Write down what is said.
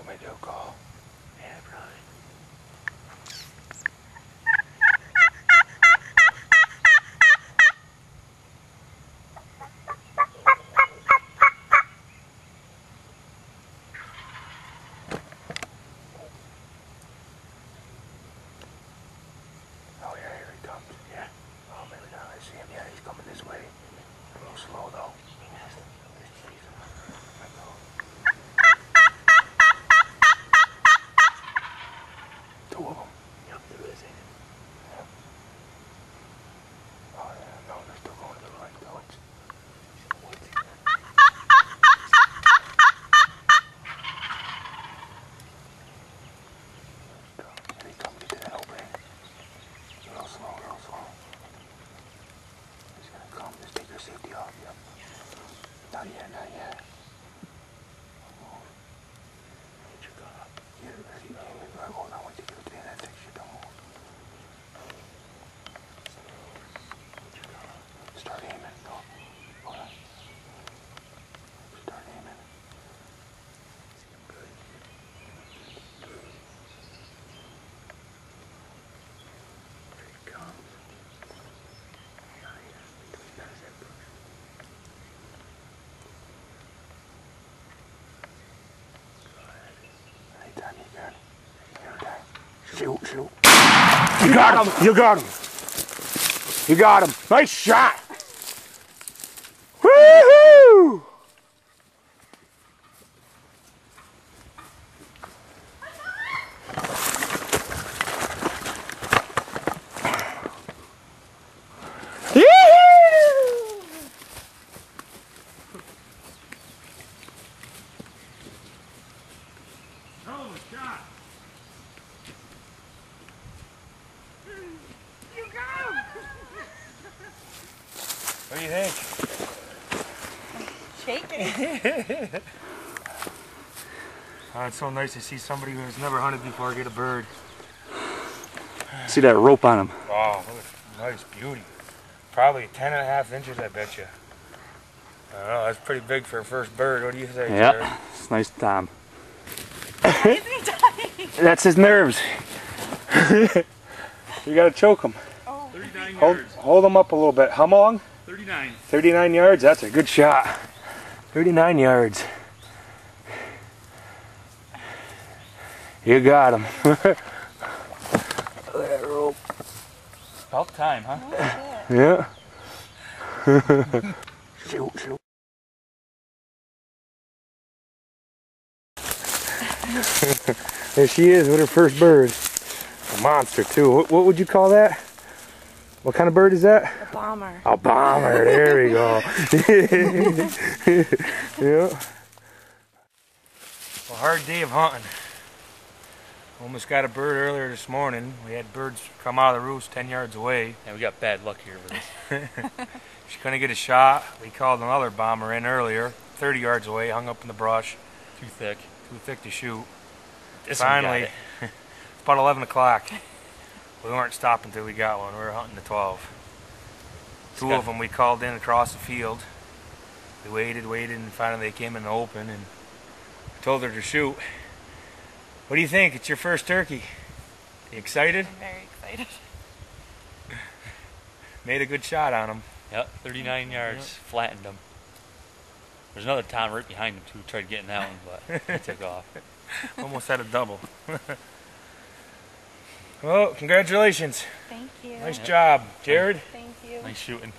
Somebody do a call. Yeah, probably. Oh yeah, here he comes. Yeah. Oh, maybe now I see him. Yeah, he's coming this way. A little slow though. Two of them. Yep, there is. Yeah. Oh yeah, no, they're still going to the right though. Here he comes to that opening. Real slow, real slow. He's gonna come. Just take your safety off. Yep. Not yet, not yet. Yeah, ready? Hold on, wait till you get to the end of that shit. Don't move. Start aiming. Go. Hold on. Start aiming. Here he comes. Anytime you can. Anytime. Shoot, shoot. You got him! You got him! You got him! Nice shot! Woohoo! Oh, shot! You got him! What do you think? Shaking. Oh, it's so nice to see somebody who's never hunted before get a bird. See that rope on him? Oh, look at nice beauty. Probably 10.5 inches, I bet you. I don't know, that's pretty big for a first bird. What do you think, Jerrod? Yeah, it's nice, Tom. Why is he dying? That's his nerves. You gotta choke him. Oh. 39 yards. Hold him up a little bit. How long? 39. 39 yards? That's a good shot. 39 yards. You got him. That rope. About time, huh? Oh, Yeah. Shoot, shoot. There she is with her first bird. A monster too. What would you call that? What kind of bird is that? A bomber. A bomber. There we go. Yeah. A hard day of hunting. Almost got a bird earlier this morning. We had birds come out of the roost 10 yards away. Yeah, we got bad luck here with this. She couldn't get a shot. We called another bomber in earlier, 30 yards away, hung up in the brush. Too thick. Too thick to shoot. This one Finally, got it. it's about 11 o'clock. We weren't stopping until we got one. We were hunting the 12. Two of them we called in across the field. We waited, and finally they came in the open and I told her to shoot. What do you think? It's your first turkey. You excited? I'm very excited. Made a good shot on him. Yep, 39 yards, flattened him. There's another Tom right behind him too, tried getting that one, but he took off. Almost had a double. Well, congratulations. Thank you. Nice job, Jerrod. Thank you. Nice shooting.